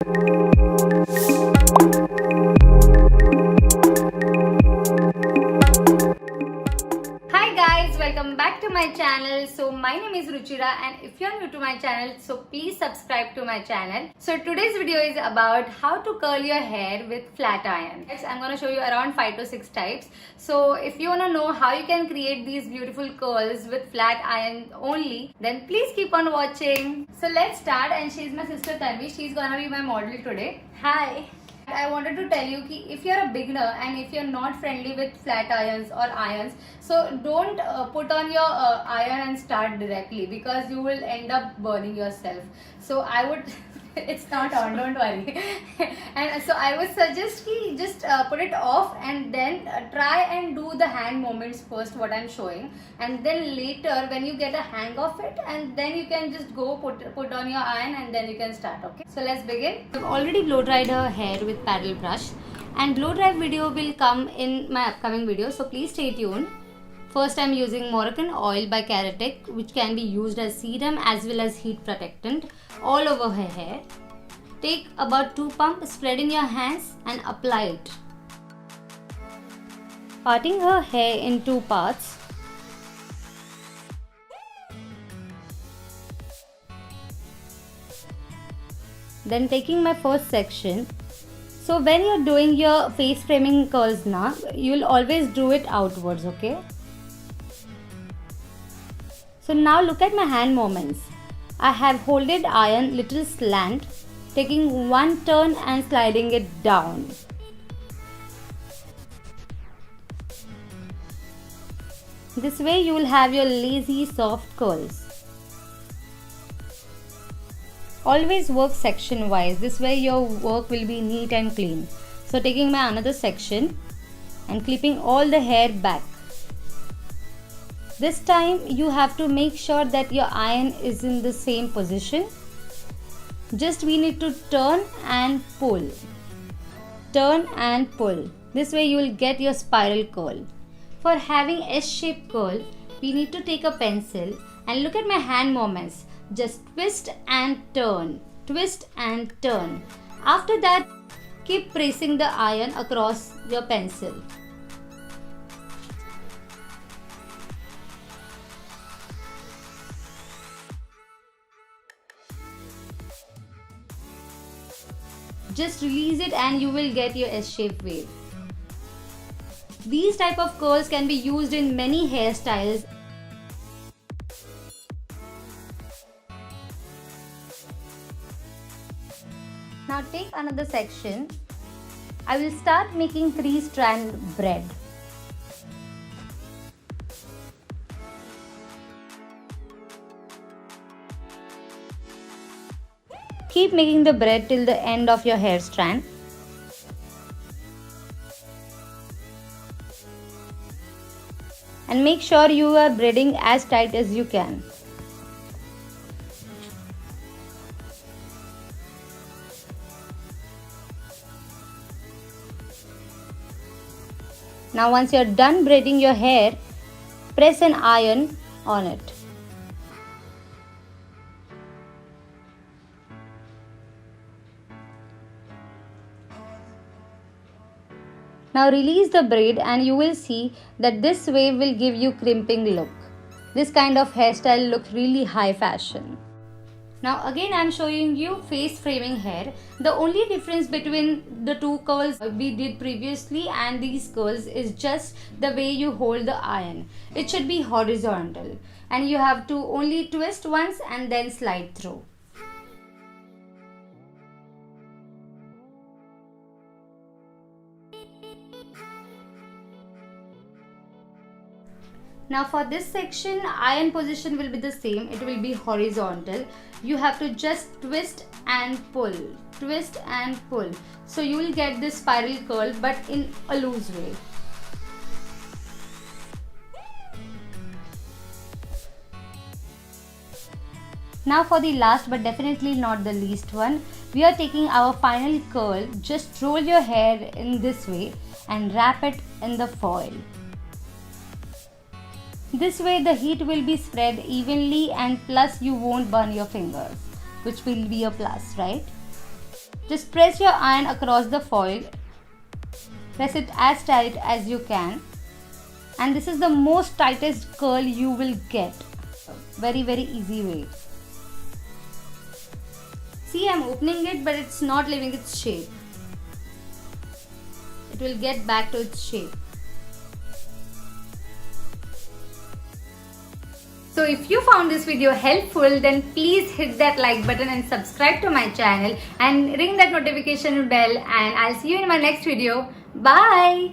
Hi guys, welcome back to my channel. So my name is Ruchira, and if you're new to my channel, so please subscribe to my channel. So today's video is about how to curl your hair with flat iron. I'm going to show you around 5 to 6 types. So if you want to know how you can create these beautiful curls with flat iron only, then please keep on watching. So let's start, and she's my sister Tanvi. She's going to be my model today. Hi. I wanted to tell you that if you're a beginner and if you're not friendly with flat irons or irons, so don't put on your iron and start directly, because you will end up burning yourself. So I would it's not on, don't worry. And so I would suggest ki just put it off, and then try and do the hand movements first, what I'm showing, and then later when you get a hang of it, and then you can just go put on your iron, and then you can start. Okay, so let's begin. I've already blow dried her hair with paddle brush, and blow dry video will come in my upcoming video, so please stay tuned. First, I'm using Moroccan oil by Keratek, which can be used as serum as well as heat protectant all over her hair. Take about 2 pumps, spread in your hands and apply it. Parting her hair in 2 parts. Then taking my first section. So when you're doing your face framing curls now, you'll always do it outwards, okay? So now look at my hand movements. I have holded iron little slant, taking 1 turn and sliding it down. This way you will have your lazy soft curls. Always work section wise, this way your work will be neat and clean. So taking my another section and clipping all the hair back. This time you have to make sure that your iron is in the same position. Just we need to turn and pull. Turn and pull. This way you will get your spiral curl. For having S-shaped curl, we need to take a pencil and look at my hand movements. Just twist and turn. Twist and turn. After that, keep pressing the iron across your pencil. Just release it and you will get your S-shaped wave. These type of curls can be used in many hairstyles. Now take another section. I will start making 3-strand braid. Keep making the braid till the end of your hair strand. And make sure you are braiding as tight as you can. Now once you are done braiding your hair, press an iron on it. Now release the braid and you will see that this wave will give you crimping look. This kind of hairstyle looks really high fashion. Now again I am showing you face framing hair. The only difference between the 2 curls we did previously and these curls is just the way you hold the iron. It should be horizontal and you have to only twist once and then slide through. Now for this section, iron position will be the same. It will be horizontal. You have to just twist and pull. Twist and pull. So you will get this spiral curl, but in a loose way. Now for the last but definitely not the least one, we are taking our final curl. Just roll your hair in this way and wrap it in the foil. This way the heat will be spread evenly and plus you won't burn your fingers, which will be a plus, right? Just press your iron across the foil. Press it as tight as you can. And this is the most tightest curl you will get. Very easy way. See, I'm opening it, but it's not leaving its shape. It will get back to its shape. So if you found this video helpful, then please hit that like button and subscribe to my channel and ring that notification bell, and I'll see you in my next video. Bye.